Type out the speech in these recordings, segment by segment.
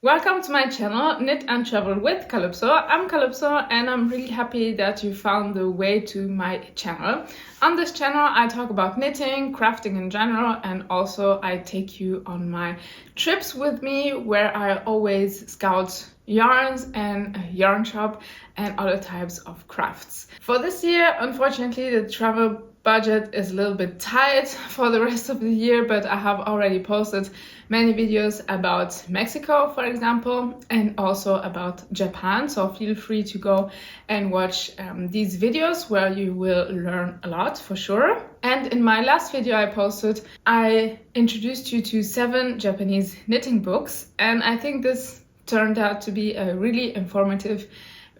Welcome to my channel, Knit and Travel with Calypso. I'm Calypso and I'm really happy that you found the way to my channel. On this channel I talk about knitting, crafting in general, and also I take you on my trips with me where I always scout yarns and a yarn shop and other types of crafts. For this year, unfortunately, the travel budget is a little bit tight for the rest of the year, but I have already posted many videos about Mexico, for example, and also about Japan, so feel free to go and watch these videos where you will learn a lot for sure. And in my last video I posted, I introduced you to 7 Japanese knitting books, and I think this turned out to be a really informative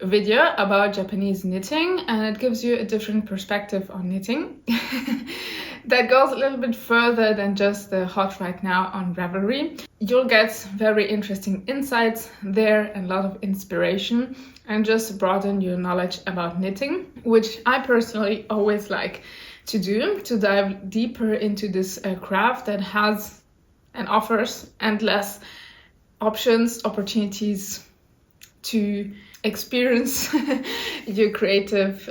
video about Japanese knitting, and it gives you a different perspective on knitting that goes a little bit further than just the hot right now on Ravelry. You'll get very interesting insights there and a lot of inspiration, and just broaden your knowledge about knitting, which I personally always like to do, to dive deeper into this craft that has and offers endless options, opportunities to experience your creative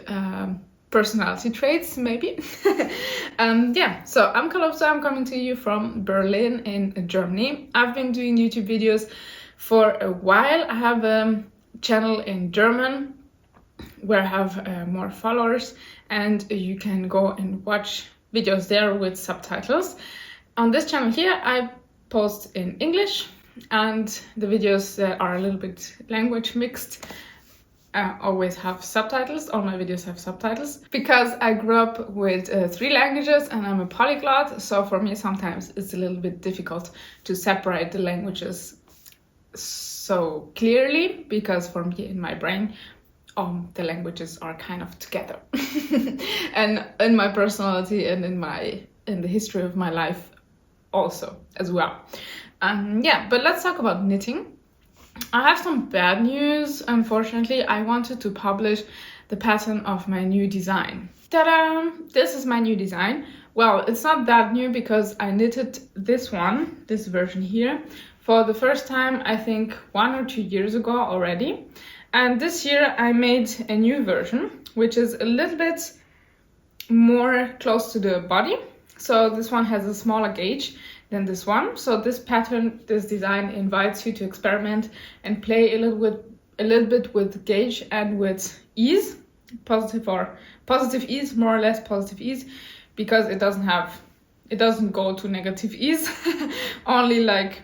personality traits, maybe. Yeah, so I'm Calypso, I'm coming to you from Berlin in Germany. I've been doing YouTube videos for a while. I have a channel in German where I have more followers, and you can go and watch videos there with subtitles. On this channel here I post in English, and the videos that are a little bit language mixed always have subtitles. All my videos have subtitles because I grew up with 3 languages and I'm a polyglot, so for me sometimes it's a little bit difficult to separate the languages so clearly, because for me in my brain the languages are kind of together and in my personality and in the history of my life also as well. Yeah, but let's talk about knitting. I have some bad news. Unfortunately, I wanted to publish the pattern of my new design. Ta-da! This is my new design. Well, it's not that new because I knitted this version here, for the first time, I think 1 or 2 years ago already. And this year I made a new version, which is a little bit more close to the body. So this one has a smaller gauge than this one. So this pattern, this design invites you to experiment and play a little bit with gauge and with ease, positive ease, more or less positive ease, because it doesn't go to negative ease. Only like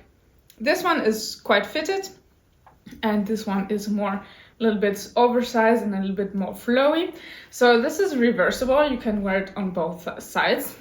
this one is quite fitted and this one is more a little bit oversized and a little bit more flowy. So this is reversible. You can wear it on both sides,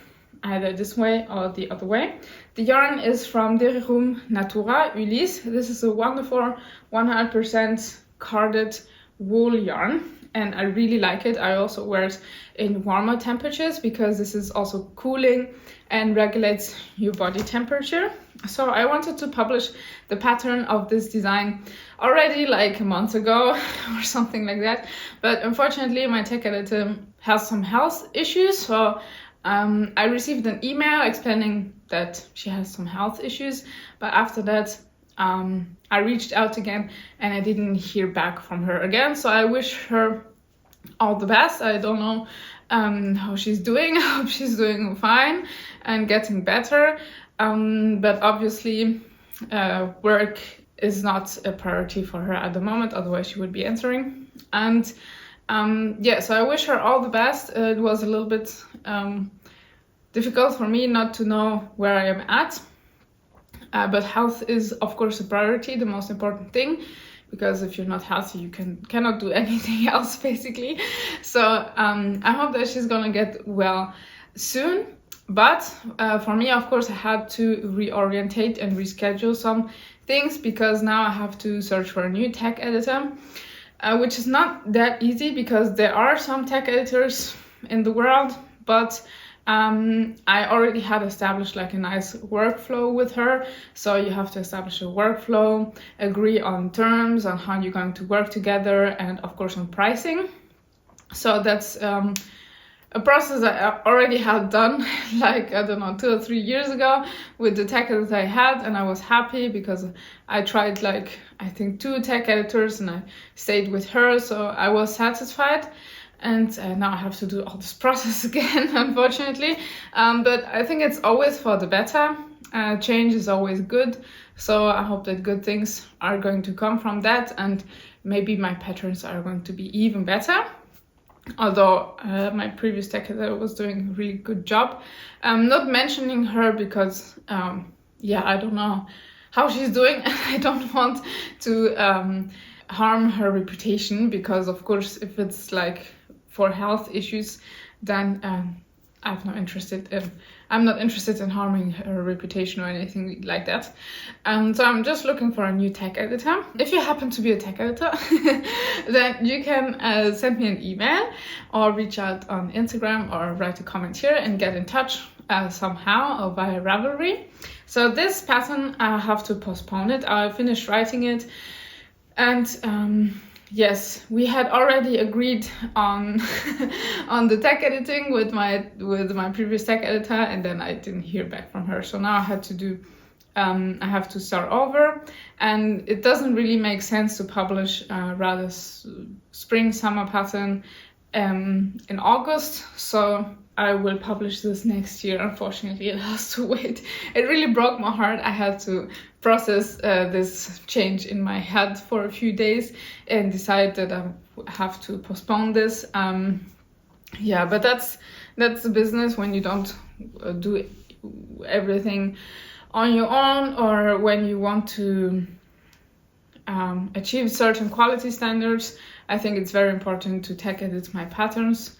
either this way or the other way. The yarn is from Dererum Natura Ulysse. This is a wonderful 100% carded wool yarn, and I really like it. I also wear it in warmer temperatures because this is also cooling and regulates your body temperature. So I wanted to publish the pattern of this design already like a month ago or something like that, but unfortunately my tech editor has some health issues, so I received an email explaining that she has some health issues, but after that I reached out again and I didn't hear back from her again. So I wish her all the best. I don't know how she's doing. I hope she's doing fine and getting better. But obviously work is not a priority for her at the moment, otherwise she would be answering. And yeah, so I wish her all the best. It was a little bit difficult for me not to know where I am at, but health is of course a priority, the most important thing, because if you're not healthy you cannot do anything else basically. So I hope that she's gonna get well soon. But for me, of course, I had to reorientate and reschedule some things because now I have to search for a new tech editor, which is not that easy because there are some tech editors in the world, but I already had established like a nice workflow with her. So you have to establish a workflow, agree on terms, on how you're going to work together, and of course on pricing. So that's a process I already had done like, I don't know, 2 or 3 years ago with the tech editor I had, and I was happy because I tried like, I think 2 tech editors and I stayed with her, so I was satisfied. And now I have to do all this process again, unfortunately. But I think it's always for the better. Change is always good. So I hope that good things are going to come from that, and maybe my patterns are going to be even better. Although my previous tech editor was doing a really good job. I'm not mentioning her because, yeah, I don't know how she's doing. I don't want to harm her reputation, because of course, if it's like for health issues, then I'm not interested in harming her reputation or anything like that. So I'm just looking for a new tech editor. If you happen to be a tech editor, then you can send me an email or reach out on Instagram or write a comment here and get in touch somehow or via Ravelry. So this pattern, I have to postpone it. I finished writing it, and yes, we had already agreed on on the tech editing with my previous tech editor, and then I didn't hear back from her. So now I have to start over, and it doesn't really make sense to publish rather spring summer pattern in August. So I will publish this next year. Unfortunately, it has to wait. It really broke my heart. I had to process this change in my head for a few days and decide that I have to postpone this. Yeah, but that's the business when you don't do everything on your own, or when you want to achieve certain quality standards. I think it's very important to tech edit my patterns,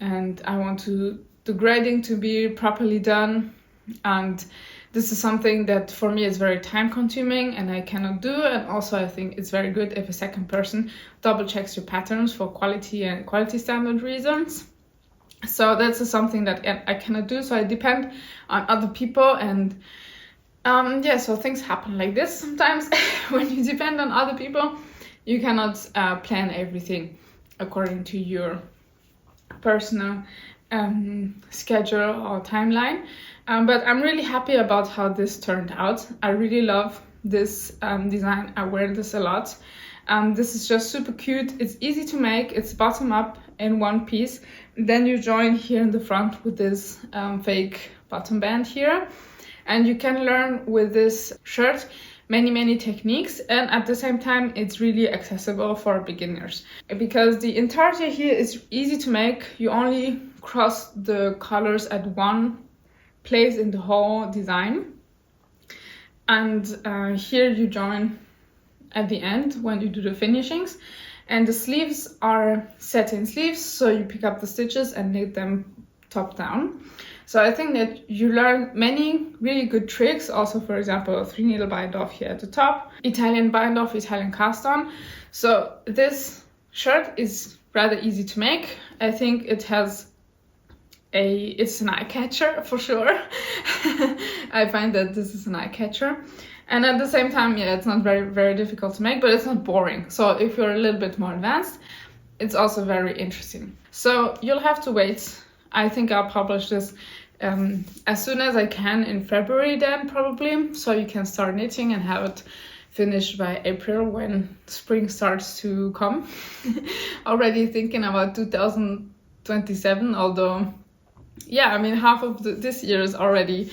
and I want the grading to be properly done. And this is something that for me is very time consuming and I cannot do. And also I think it's very good if a second person double checks your patterns for quality and quality standard reasons. So that's something that I cannot do. So I depend on other people, and yeah, so things happen like this sometimes. When you depend on other people, you cannot plan everything according to your personal schedule or timeline. But I'm really happy about how this turned out. I really love this design. I wear this a lot. This is just super cute. It's easy to make. It's bottom up in one piece. Then you join here in the front with this fake bottom band here. And you can learn with this shirt many techniques, and at the same time it's really accessible for beginners, because the intarsia here is easy to make. You only cross the colors at one place in the whole design, and here you join at the end when you do the finishings. And the sleeves are satin sleeves, so you pick up the stitches and knit them top down. So I think that you learn many really good tricks. Also, for example, 3 needle bind off here at the top, Italian bind off, Italian cast on. So this shirt is rather easy to make. I think it's an eye catcher for sure. I find that this is an eye catcher. And at the same time, yeah, it's not very difficult to make, but it's not boring. So if you're a little bit more advanced, it's also very interesting. So you'll have to wait. I think I'll publish this as soon as I can in February then, probably. So you can start knitting and have it finished by April when spring starts to come. Already thinking about 2027, although, yeah, I mean, half of this year is already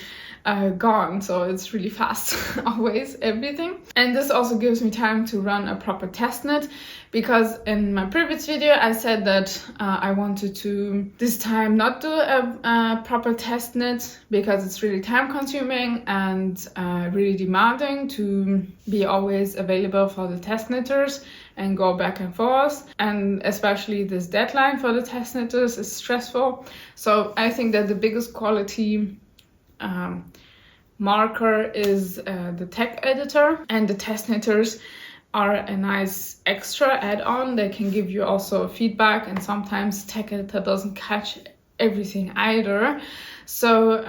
gone, so it's really fast. Always everything. And this also gives me time to run a proper test knit, because in my previous video I said that I wanted to this time not do a proper test knit, because it's really time consuming and really demanding to be always available for the test knitters and go back and forth, and especially this deadline for the test knitters is stressful. So I think that the biggest quality marker is the tech editor, and the test knitters are a nice extra add-on. They can give you also feedback, and sometimes tech editor doesn't catch everything either. So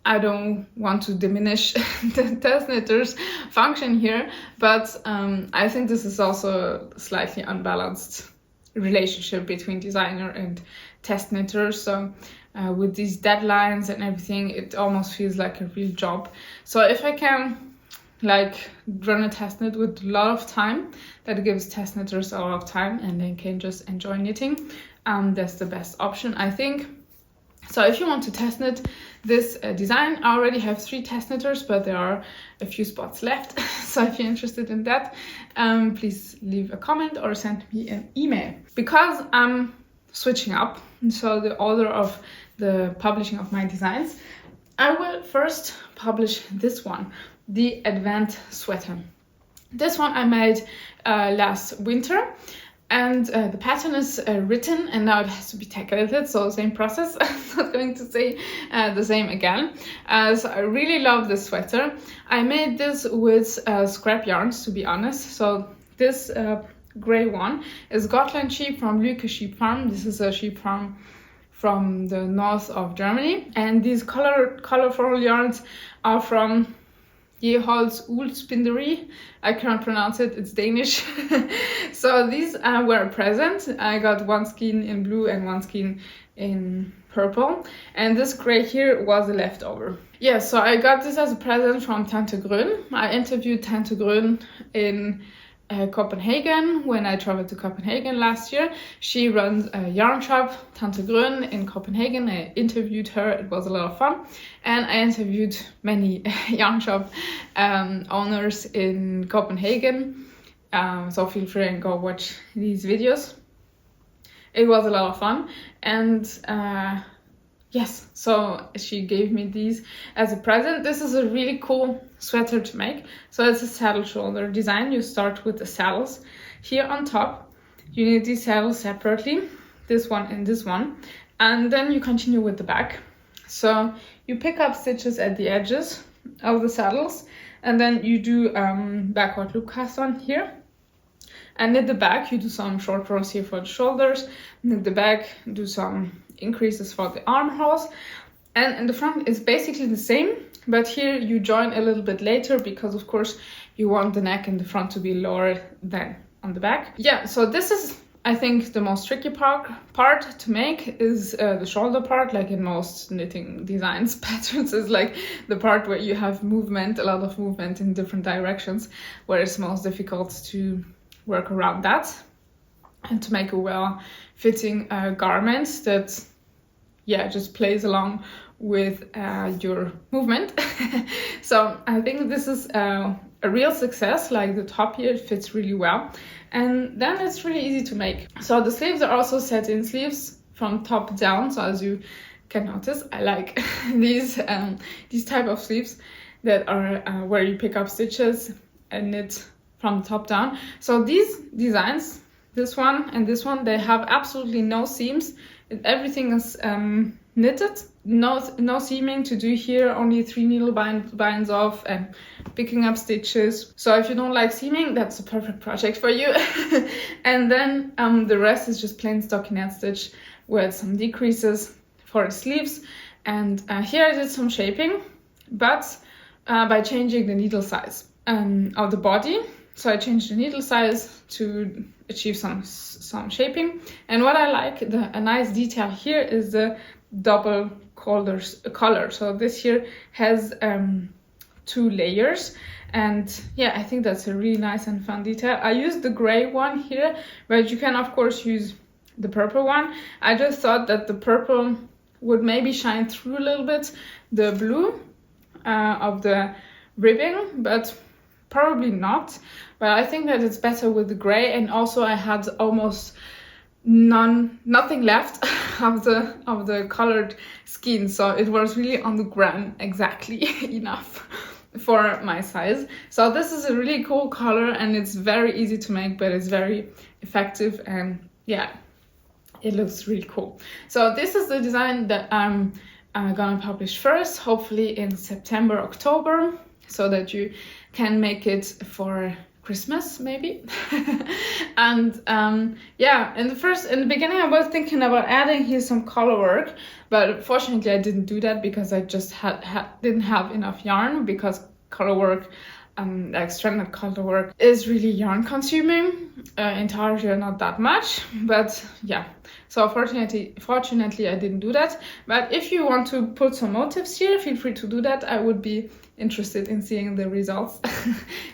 I don't want to diminish the test knitters function here, but I think this is also a slightly unbalanced relationship between designer and test knitter. So with these deadlines and everything, it almost feels like a real job. So if I can like run a test knit with a lot of time, that gives test knitters a lot of time and they can just enjoy knitting, that's the best option, I think. So if you want to test knit this design, I already have 3 test knitters, but there are a few spots left. So if you're interested in that, please leave a comment or send me an email. Because I'm switching up, so the order of the publishing of my designs, I will first publish this one, the Advent Sweater. This one I made last winter, and the pattern is written and now it has to be decorated, so same process. I'm not going to say the same again. So I really love this sweater. I made this with scrap yarns, to be honest. So this grey one is Gotland sheep from Lüke Sheep Farm. This is a sheep farm from the north of Germany, and these colorful yarns are from Jeholz Uldspinderi. I cannot pronounce it, it's Danish. So these were a present. I got one skein in blue and one skein in purple, and this grey here was a leftover. Yeah, so I got this as a present from Tante Grön. I interviewed Tante Grön in Copenhagen when I traveled to Copenhagen last year. She runs a yarn shop, Tante Grön, in Copenhagen. I interviewed her, it was a lot of fun. And I interviewed many yarn shop owners in Copenhagen. So feel free and go watch these videos. It was a lot of fun. And yes, so she gave me these as a present. This is a really cool sweater to make. So it's a saddle shoulder design. You start with the saddles. Here on top, you need these saddles separately, this one and this one. And then you continue with the back. So you pick up stitches at the edges of the saddles, and then you do backward loop cast on here. And at the back, you do some short rows here for the shoulders. And at the back, do some increases for the armholes. And in the front is basically the same, but here you join a little bit later because of course you want the neck in the front to be lower than on the back. Yeah, so this is, I think, the most tricky part to make is the shoulder part. Like in most knitting designs, patterns is like the part where you have movement, a lot of movement in different directions, where it's most difficult to work around that and to make a well-fitting garment that, yeah, just plays along with your movement. So I think this is a real success. Like the top here fits really well, and then it's really easy to make. So the sleeves are also satin sleeves from top down. So as you can notice, I like these type of sleeves that are where you pick up stitches and knit from the top down. So these designs, this one and this one, they have absolutely no seams. Everything is knitted, no seaming to do here, only 3 needle binds off and picking up stitches. So if you don't like seaming, that's a perfect project for you. And then the rest is just plain stockinette stitch with some decreases for the sleeves. And here I did some shaping, but by changing the needle size of the body. So I changed the needle size to achieve some shaping. And what I like, a nice detail here is the double color. So this here has 2 layers, and yeah, I think that's a really nice and fun detail. I used the gray one here, but you can of course use the purple one. I just thought that the purple would maybe shine through a little bit the blue of the ribbing, but probably not. But I think that it's better with the gray, and also I had almost nothing left of the colored skin, so it was really on the gram exactly enough for my size. So this is a really cool color, and it's very easy to make, but it's very effective, and yeah, it looks really cool. So this is the design that I'm gonna publish first, hopefully in September, October, so that you can make it for Christmas maybe. And yeah, in the beginning I was thinking about adding here some color work, but fortunately I didn't do that because I just didn't have enough yarn, because color work like stranded color work is really yarn consuming. Intarsia not that much, but yeah. So fortunately I didn't do that. But if you want to put some motifs here, feel free to do that. I would be interested in seeing the results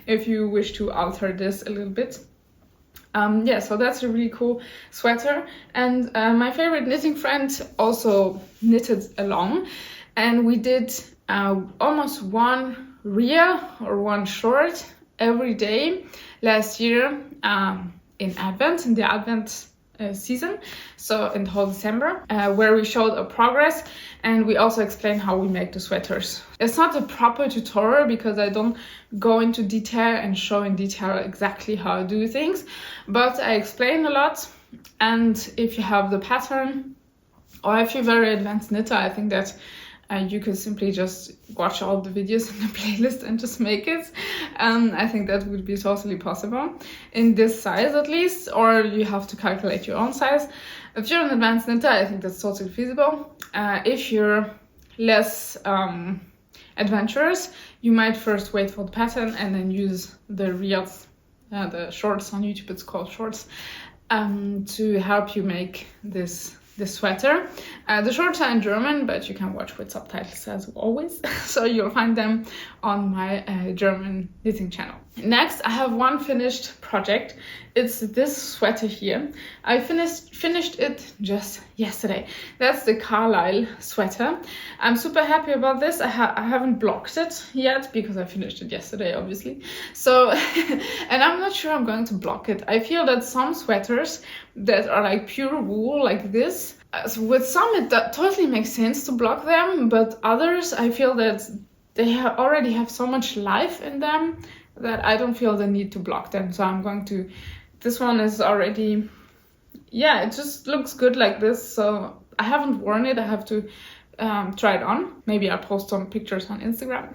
if you wish to alter this a little bit. Yeah, so that's a really cool sweater. And my favorite knitting friend also knitted along, and we did almost one reel or one short every day last year in the Advent season, so in the whole December, where we showed a progress, and we also explained how we make the sweaters. It's not a proper tutorial because I don't go into detail and show in detail exactly how I do things, but I explain a lot. And if you have the pattern, or if you're very advanced knitter, I think that you could simply just watch all the videos in the playlist and just make it. I think that would be totally possible in this size at least, or you have to calculate your own size. If you're an advanced knitter, I think that's totally feasible. If you're less adventurous, you might first wait for the pattern and then use the reels, the shorts on YouTube, it's called shorts, to help you make this sweater. The shorts are in German, but you can watch with subtitles as always. So you'll find them on my German knitting channel. Next, I have one finished project. It's this sweater here. I finished it just yesterday. That's the Carlisle Sweater. I'm super happy about this. I haven't blocked it yet because I finished it yesterday, obviously. So, and I'm not sure I'm going to block it. I feel that some sweaters that are like pure wool like this, so with some it totally makes sense to block them, but others I feel that they already have so much life in them that I don't feel the need to block them. So I'm going to, this one is already, yeah, it just looks good like this. So I haven't worn it. I have to try it on. Maybe I'll post some pictures on Instagram,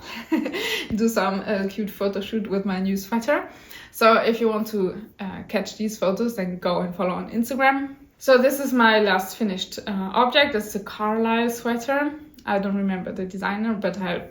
do some cute photo shoot with my new sweater. So if you want to catch these photos, then go and follow on Instagram. So this is my last finished object. It's a Carlisle sweater. I don't remember the designer, but I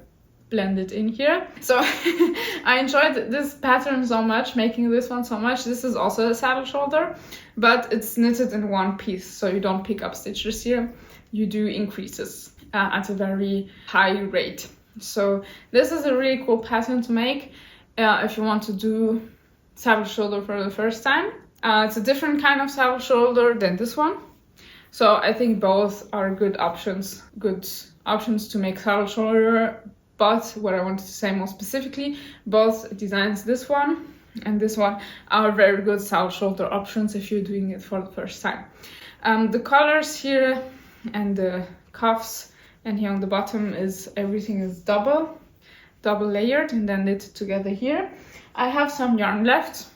blend it in here. So I enjoyed this pattern so much, making this one so much. This is also a saddle shoulder, but it's knitted in one piece, so you don't pick up stitches here. You do increases at a very high rate. So this is a really cool pattern to make if you want to do saddle shoulder for the first time. It's a different kind of saddle shoulder than this one. So I think both are good options to make saddle shoulder. But what I wanted to say more specifically, both designs, this one and this one, are very good saddle shoulder options if you're doing it for the first time. The colors here and the cuffs and here on the bottom everything is double layered and then knitted together here. I have some yarn left,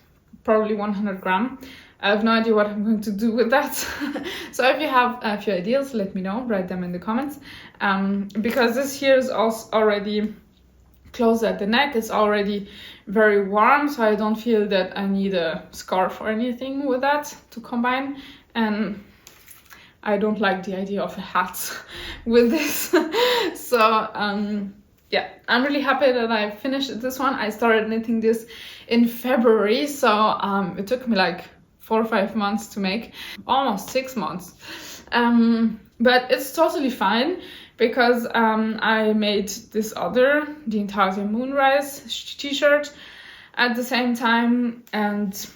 probably 100 gram. I have no idea what I'm going to do with that. So if you have a few ideas, let me know, write them in the comments. Because this here is also already closed at the neck. It's already very warm, so I don't feel that I need a scarf or anything with that to combine. And I don't like the idea of a hat with this. So yeah, I'm really happy that I finished this one. I started knitting this in February, so it took me like 4 or 5 months to make, almost 6 months. But it's totally fine because I made this the Intarsia Moonrise t-shirt at the same time, and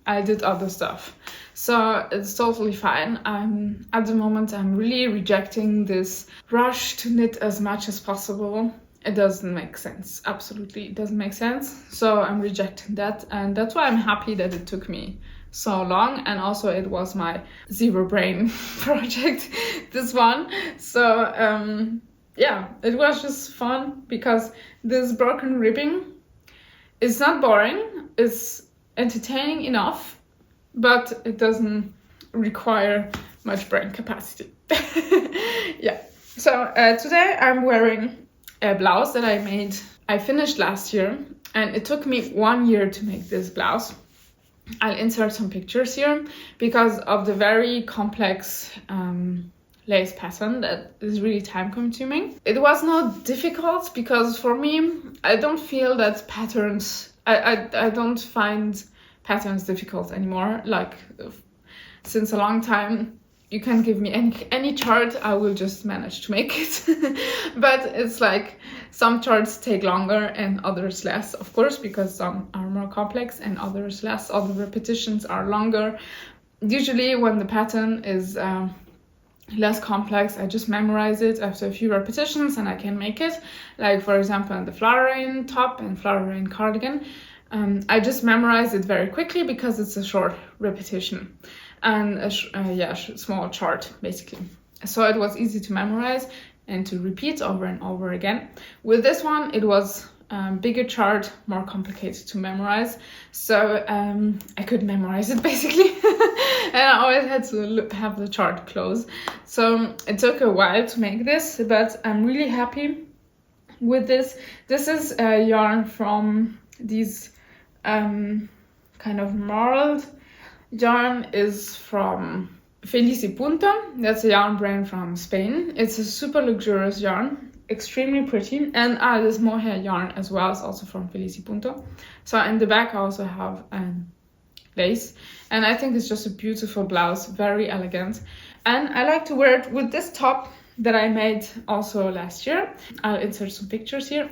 I did other stuff. So it's totally fine. At the moment, I'm really rejecting this rush to knit as much as possible. It doesn't make sense. Absolutely, it doesn't make sense. So I'm rejecting that, and that's why I'm happy that it took me so long, and also it was my zero brain project, this one. So yeah, it was just fun because this broken ribbing is not boring, it's entertaining enough, but it doesn't require much brain capacity. Yeah, so today I'm wearing a blouse that I finished last year, and it took me 1 year to make this blouse. I'll insert some pictures here because of the very complex lace pattern that is really time consuming. It was not difficult because for me, I don't feel that patterns, I don't find patterns difficult anymore. Like since a long time, you can give me any chart, I will just manage to make it. But it's like some charts take longer and others less, of course, because some are more complex and others less. All the repetitions are longer. Usually when the pattern is less complex, I just memorize it after a few repetitions and I can make it. Like for example in the flower rain top and flower rain cardigan, I just memorize it very quickly because it's a short repetition and a small chart basically. So it was easy to memorize and to repeat over and over again. With this one, it was bigger chart, more complicated to memorize. So I could memorize it basically. And I always had to have the chart close. So it took a while to make this, but I'm really happy with this. This is a yarn from these kind of marled yarn is from Punto. That's a yarn brand from Spain. It's a super luxurious yarn, extremely pretty. And this mohair yarn as well is also from Punto. So in the back I also have lace, and I think it's just a beautiful blouse, very elegant. And I like to wear it with this top that I made also last year. I'll insert some pictures here.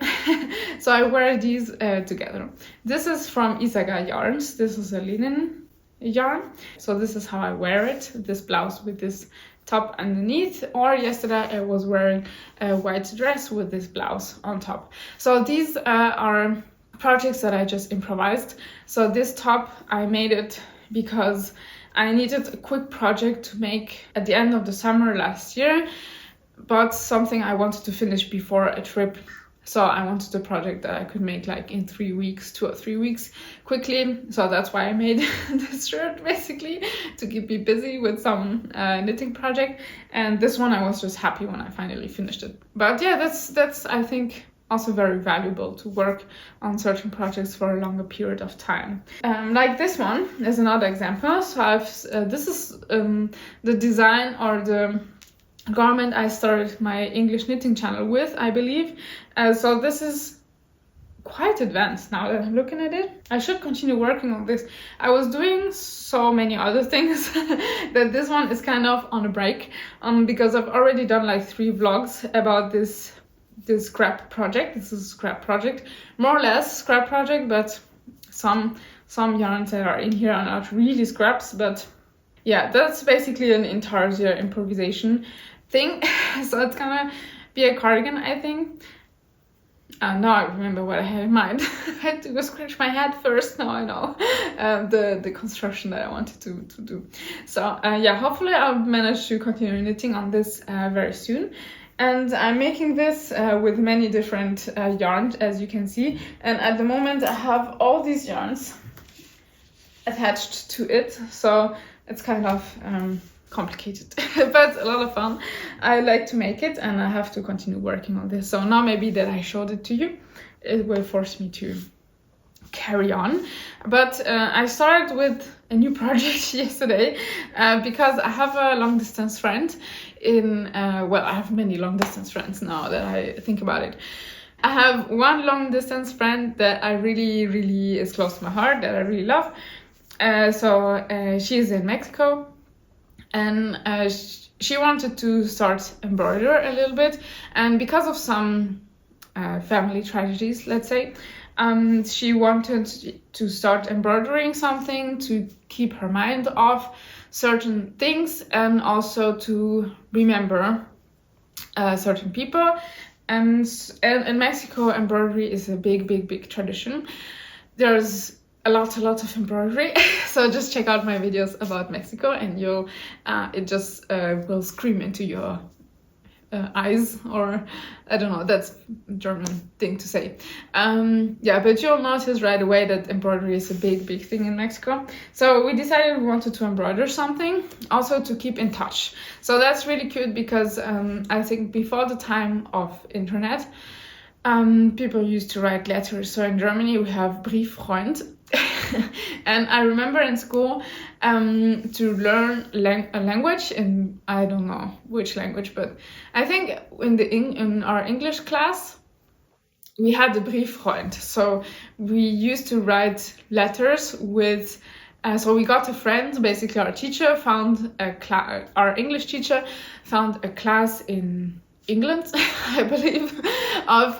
So I wear these together. This is from Isaga Yarns. This is a linen yarn. So this is how I wear it, this blouse with this top underneath. Or yesterday I was wearing a white dress with this blouse on top. So these are projects that I just improvised. So this top, I made it because I needed a quick project to make at the end of the summer last year, but something I wanted to finish before a trip. So I wanted a project that I could make like in 3 weeks, 2 or 3 weeks quickly. So that's why I made this shirt basically, to keep me busy with some knitting project. And this one I was just happy when I finally finished it. But yeah, that's I think also very valuable to work on certain projects for a longer period of time. Like this one is another example. So this is the design or the garment I started my English knitting channel with, I believe. So this is quite advanced now that I'm looking at it. I should continue working on this. I was doing so many other things that this one is kind of on a break because I've already done like 3 vlogs about this scrap project. This is a scrap project, more or less scrap project, but some yarns that are in here are not really scraps. But yeah, that's basically an Intarsia improvisation thing. So it's gonna be a cardigan, I think. Now I remember what I had in mind. I had to go scratch my head first. Now I know the construction that I wanted to do. So yeah, hopefully I'll manage to continue knitting on this very soon. And I'm making this with many different yarns, as you can see. And at the moment I have all these yarns attached to it. So it's kind of complicated, but a lot of fun. I like to make it and I have to continue working on this. So now maybe that I showed it to you, it will force me to carry on. But I started with a new project yesterday because I have a long distance friend in, well, I have many long distance friends now that I think about it. I have one long distance friend that I really is close to my heart, that I really love. So she's in Mexico, and she wanted to start embroider a little bit, and because of some family tragedies, let's say, she wanted to start embroidering something to keep her mind off certain things and also to remember certain people. And in Mexico, embroidery is a big tradition. There's a lot of embroidery. So just check out my videos about Mexico and you'll it just will scream into your eyes, or I don't know, that's a German thing to say. Yeah, but you'll notice right away that embroidery is a big thing in Mexico. So we decided we wanted to embroider something, also to keep in touch. So that's really cute because I think before the time of internet, people used to write letters. So in Germany we have Brieffreund, And I remember in school to learn a language in, I don't know which language, but I think in our English class, we had the Brieffreund. So we used to write letters with, so we got a friend, basically our teacher found our English teacher found a class in England, I believe, of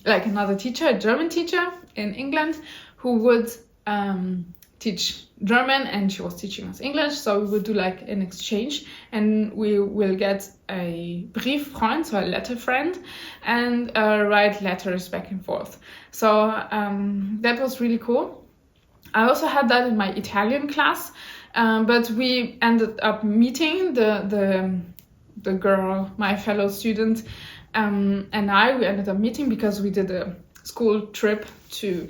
like another teacher, a German teacher in England, who would teach German, and she was teaching us English. So we would do like an exchange, and we will get a Brieffreund, so a letter friend, and write letters back and forth. So that was really cool. I also had that in my Italian class, but we ended up meeting the girl, my fellow student, and we ended up meeting because we did a school trip to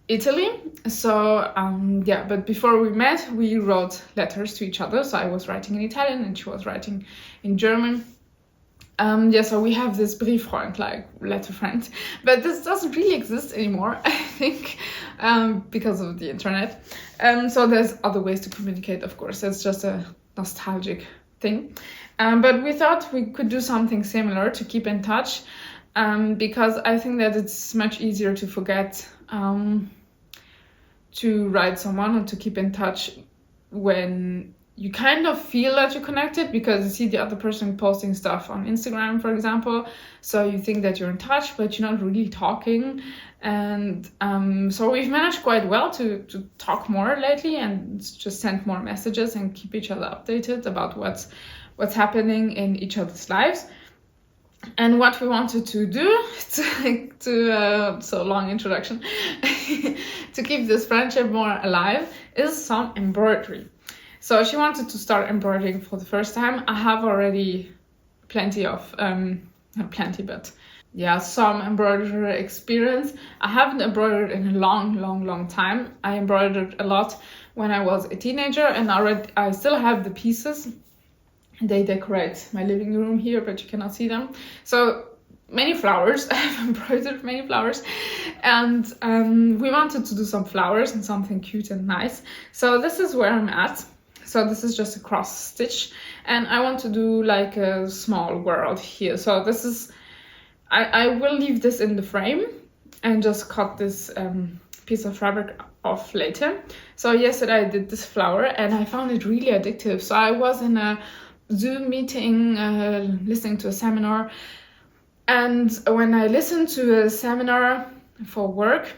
Italy. So but before we met, we wrote letters to each other. So I was writing in Italian and she was writing in German. So we have this Brieffreund, like letter friend, but this doesn't really exist anymore, I think, because of the internet. So there's other ways to communicate, of course. It's just a nostalgic thing. But we thought we could do something similar to keep in touch, because I think that it's much easier to forget to write someone or to keep in touch when you kind of feel that you're connected, because you see the other person posting stuff on Instagram, for example. So you think that you're in touch, but you're not really talking. And so we've managed quite well to talk more lately and just send more messages and keep each other updated about what's happening in each other's lives. And what we wanted to do, so long introduction, to keep this friendship more alive, is some embroidery. So she wanted to start embroidering for the first time. I have already plenty of, not plenty, but yeah, some embroidery experience. I haven't embroidered in a long time. I embroidered a lot when I was a teenager, and I still have the pieces. They decorate my living room here, but you cannot see them. So many flowers, I've embroidered many flowers, and we wanted to do some flowers and something cute and nice. So this is where I'm at. So this is just a cross stitch, and I want to do like a small world here. So this is, I will leave this in the frame and just cut this piece of fabric off later. So yesterday I did this flower and I found it really addictive. So I was in a Zoom meeting, listening to a seminar, and when I listen to a seminar for work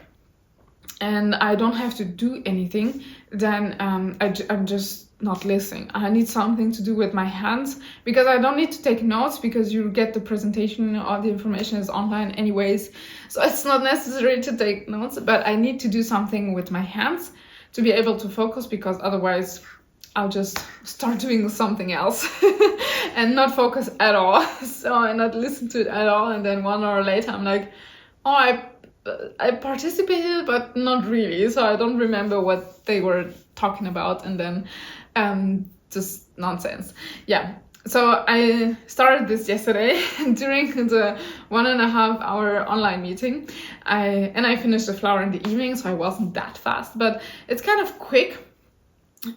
and I don't have to do anything, then I'm just not listening. I need something to do with my hands, because I don't need to take notes, because you get the presentation, all the information is online anyways, so it's not necessary to take notes, but I need to do something with my hands to be able to focus, because otherwise I'll just start doing something else and not focus at all. So I not listen to it at all, and then 1 hour later I'm like, oh, I participated, but not really, so I don't remember what they were talking about, and then just nonsense. Yeah, so I started this yesterday during the 1.5 hour online meeting. I finished the flower in the evening, so I wasn't that fast, but it's kind of quick.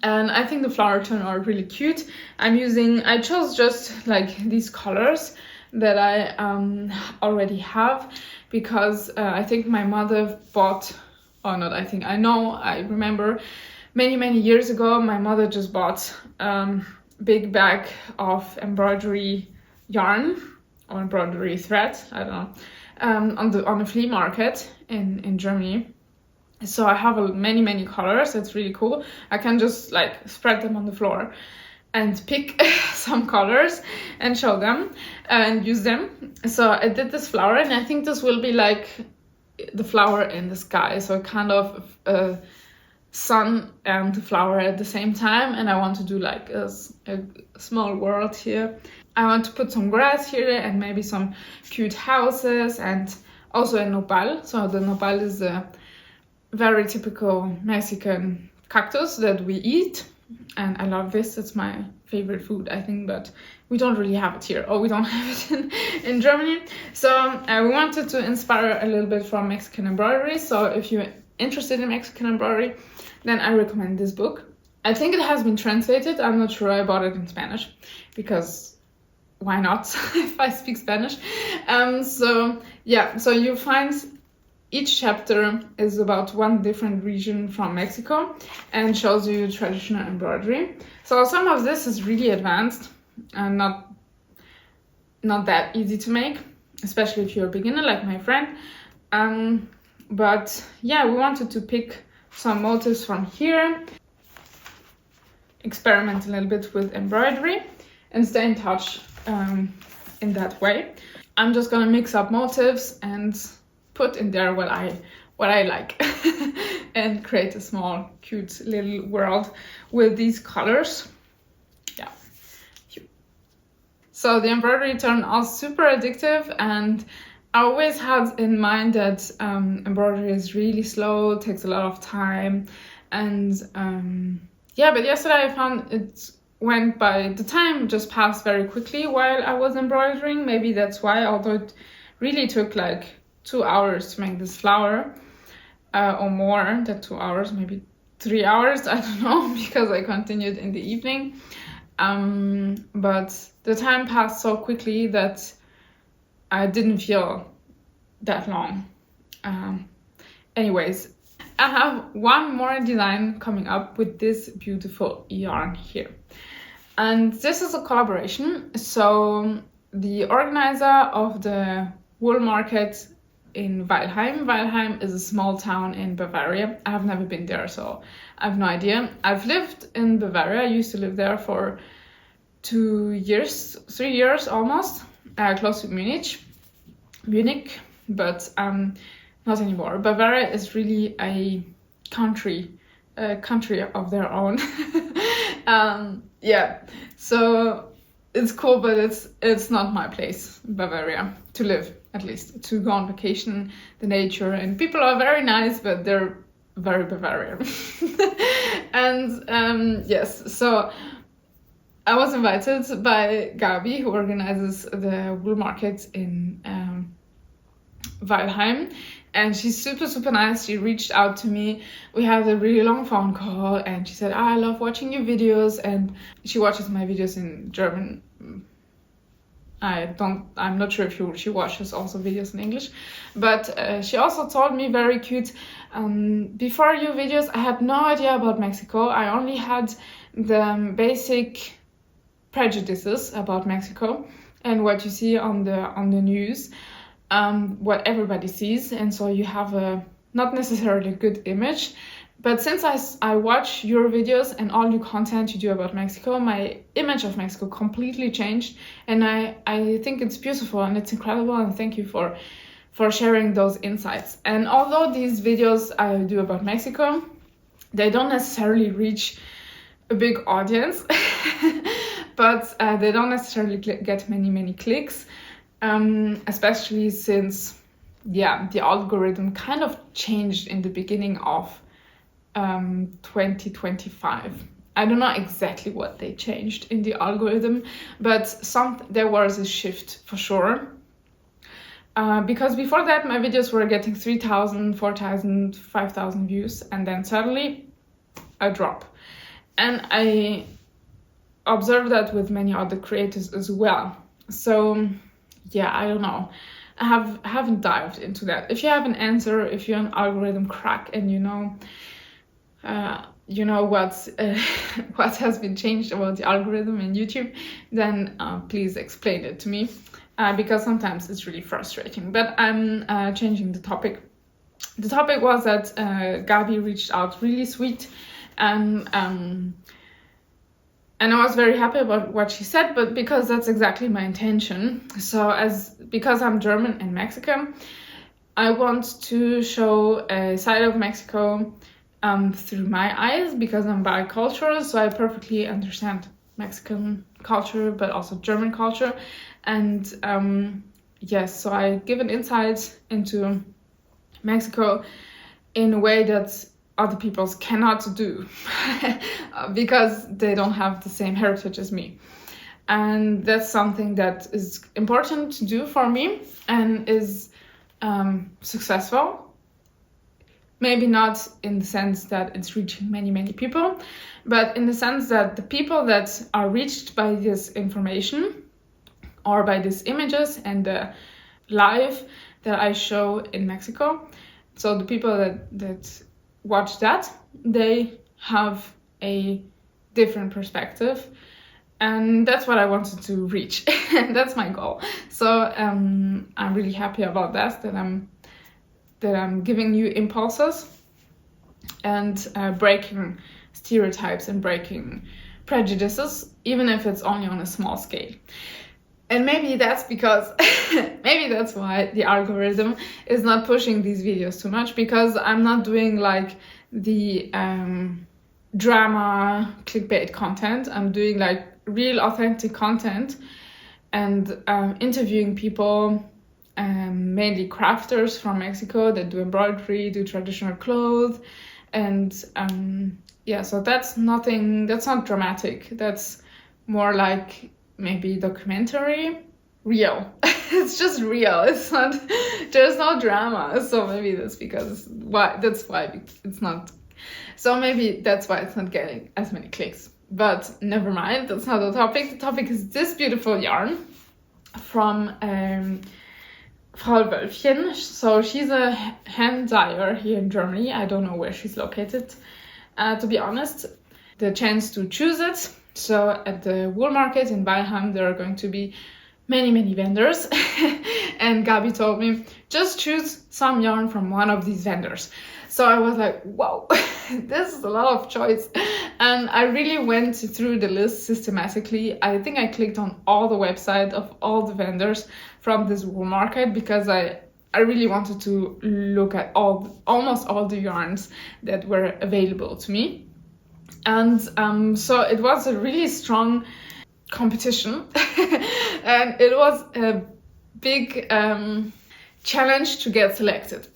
And I think the flower turned out really cute. I chose just like these colors that I already have, because I think my mother bought, or not I think, I remember many years ago, my mother just bought big bag of embroidery yarn or embroidery thread, I don't know, on a flea market in Germany. So I have many colors. It's really cool. I can just like spread them on the floor and pick some colors and show them and use them. So I did this flower, and I think this will be like the flower in the sky. So kind of sun and the flower at the same time. And I want to do like a small world here. I want to put some grass here and maybe some cute houses, and also a nopal. So the nopal is a very typical Mexican cactus that we eat, and I love this. It's my favorite food, I think, but we don't really have it here, or we don't have it in Germany. So we wanted to inspire a little bit from Mexican embroidery. So if you're interested in Mexican embroidery, then I recommend this book. I think it has been translated. I'm not sure. I bought it in Spanish because why not if I speak Spanish? So you find each chapter is about one different region from Mexico and shows you traditional embroidery. So some of this is really advanced and not that easy to make, especially if you're a beginner like my friend. But yeah, we wanted to pick some motifs from here, experiment a little bit with embroidery, and stay in touch in that way. I'm just gonna mix up motifs and put in there what I like and create a small cute little world with these colors. Yeah. So the embroidery turned out super addictive, and I always had in mind that embroidery is really slow, takes a lot of time, and but yesterday I found it went by, the time just passed very quickly while I was embroidering. Maybe that's why, although it really took like 2 hours to make this flower, or more than 2 hours, maybe 3 hours, I don't know, because I continued in the evening. But the time passed so quickly that I didn't feel that long. Anyways, I have one more design coming up with this beautiful yarn here. And this is a collaboration. So the organizer of the wool market in Weilheim. Weilheim is a small town in Bavaria. I have never been there, so I have no idea. I've lived in Bavaria. I used to live there for 3 years almost, close to Munich, but not anymore. Bavaria is really a country of their own. So it's cool, but it's not my place, Bavaria, to live, at least, to go on vacation, the nature, and people are very nice, but they're very Bavarian. And yes, so I was invited by Gabi, who organizes the wool market in Weilheim, and she's super, super nice. She reached out to me. We had a really long phone call, and she said, I love watching your videos, and she watches my videos in German. I'm not sure if she watches also videos in English, but she also told me very cute, before your videos, I had no idea about Mexico. I only had the basic prejudices about Mexico and what you see on the news, what everybody sees, and so you have a not necessarily good image. But since I watch your videos and all your content you do about Mexico, my image of Mexico completely changed, and I think it's beautiful and it's incredible, and thank you for sharing those insights. And although these videos I do about Mexico, they don't necessarily reach a big audience, but they don't necessarily get many clicks, especially since the algorithm kind of changed in the beginning of 2025. I don't know exactly what they changed in the algorithm, but there was a shift for sure. Because before that my videos were getting 3,000, 4,000, 5,000 views, and then suddenly a drop. And I observed that with many other creators as well. So yeah, I don't know. I haven't dived into that. If you have an answer, if you're an algorithm crack and you know what has been changed about the algorithm in YouTube, then please explain it to me, because sometimes it's really frustrating. But I'm changing the topic. The topic was that Gabi reached out, really sweet, and I was very happy about what she said, but because that's exactly my intention. So because I'm German and Mexican, I want to show a side of Mexico through my eyes, because I'm bicultural, so I perfectly understand Mexican culture, but also German culture. And so I give an insight into Mexico in a way that other peoples cannot do because they don't have the same heritage as me. And that's something that is important to do for me and is successful. Maybe not in the sense that it's reaching many people, but in the sense that the people that are reached by this information or by these images and the live that I show in Mexico, so the people that watch that, they have a different perspective, and that's what I wanted to reach. And that's my goal. So I'm really happy about that I'm giving you impulses and breaking stereotypes and breaking prejudices, even if it's only on a small scale. And maybe that's because, maybe that's why the algorithm is not pushing these videos too much, because I'm not doing like the drama clickbait content. I'm doing like real authentic content and interviewing people, mainly crafters from Mexico that do embroidery, do traditional clothes, and so that's not dramatic. That's more like maybe documentary, real. It's just real. It's not, there's no drama. So maybe that's why it's not. So maybe that's why it's not getting as many clicks. But never mind, that's not the topic. The topic is this beautiful yarn from Frau Wöllfchen. So she's a hand dyer here in Germany. I don't know where she's located, to be honest. The chance to choose it. So at the Wollmarkt in Weilheim, there are going to be many vendors. And Gabi told me, just choose some yarn from one of these vendors. So I was like, wow, this is a lot of choice. And I really went through the list systematically. I think I clicked on all the websites of all the vendors from this Wollmarkt, because I really wanted to look at almost all the yarns that were available to me. And so it was a really strong competition. And it was a big challenge to get selected.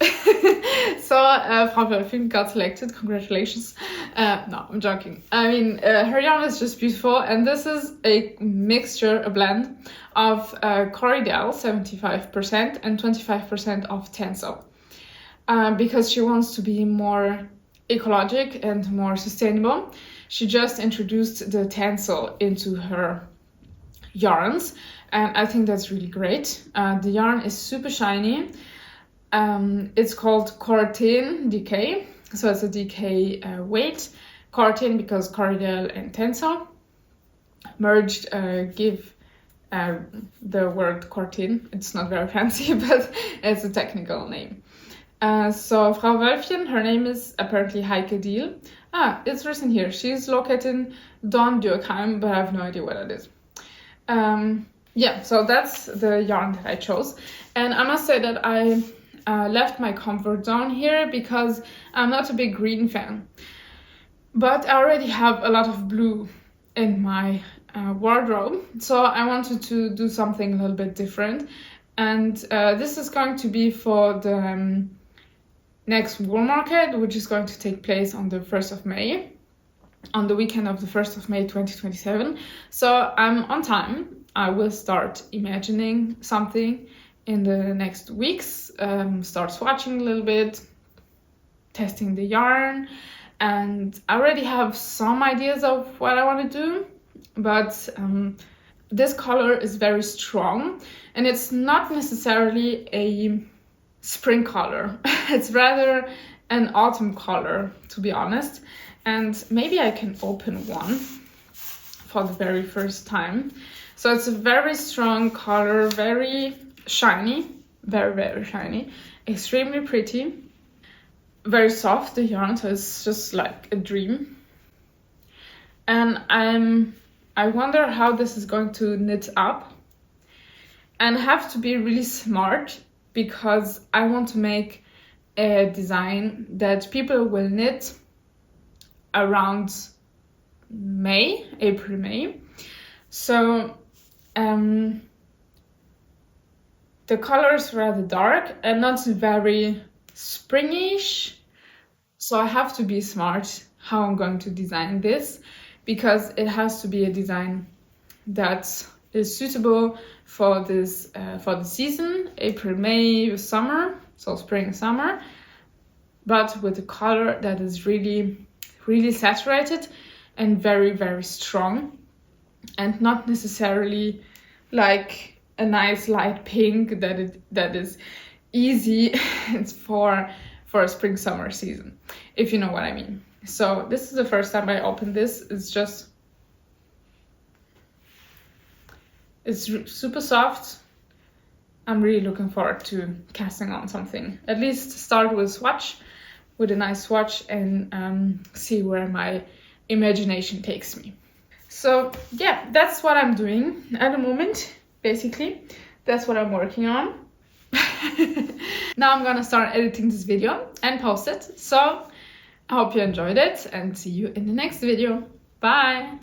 So Frau Wöllfchen got selected. Congratulations. No, I'm joking. I mean, her yarn is just beautiful, and this is a blend of Carlisle 75% and 25% of tencel, because she wants to be more ecologic and more sustainable. She just introduced the tencel into her yarns, and I think that's really great. The yarn is super shiny. It's called Corten DK, so it's a DK weight. Corten because Carlisle and tencel merged give the word Corten. It's not very fancy, but it's a technical name. So Frau Wöllfchen, her name is apparently Heike Diel. It's written here. She's located in Dornbirkheim, but I have no idea what that is. So that's the yarn that I chose. And I must say that I left my comfort zone here because I'm not a big green fan. But I already have a lot of blue in my wardrobe. So I wanted to do something a little bit different. And this is going to be for the next Wollmarkt, which is going to take place on the 1st of May, on the weekend of the 1st of May 2027. So I'm on time. I will start imagining something in the next weeks, start swatching a little bit, testing the yarn, and I already have some ideas of what I want to do, but this color is very strong, and it's not necessarily a spring color. It's rather an autumn color, to be honest. And maybe I can open one for the very first time. So it's a very strong color, very shiny, very shiny, extremely pretty, very soft, the yarn, so it's just like a dream. And I wonder how this is going to knit up, and have to be really smart, because I want to make a design that people will knit around April, May. So the color is rather dark and not very springish. So I have to be smart how I'm going to design this, because it has to be a design that is suitable for this for the season, April, May, summer, so spring, summer, but with a color that is really, really saturated and very, very strong, and not necessarily like a nice light pink that is easy it's for a spring summer season, if you know what I mean. So this is the first time I opened this. It's super soft. I'm really looking forward to casting on something. At least start with a nice swatch, and see where my imagination takes me. So yeah, that's what I'm doing at the moment, basically. That's what I'm working on. Now I'm gonna start editing this video and post it. So I hope you enjoyed it, and see you in the next video. Bye!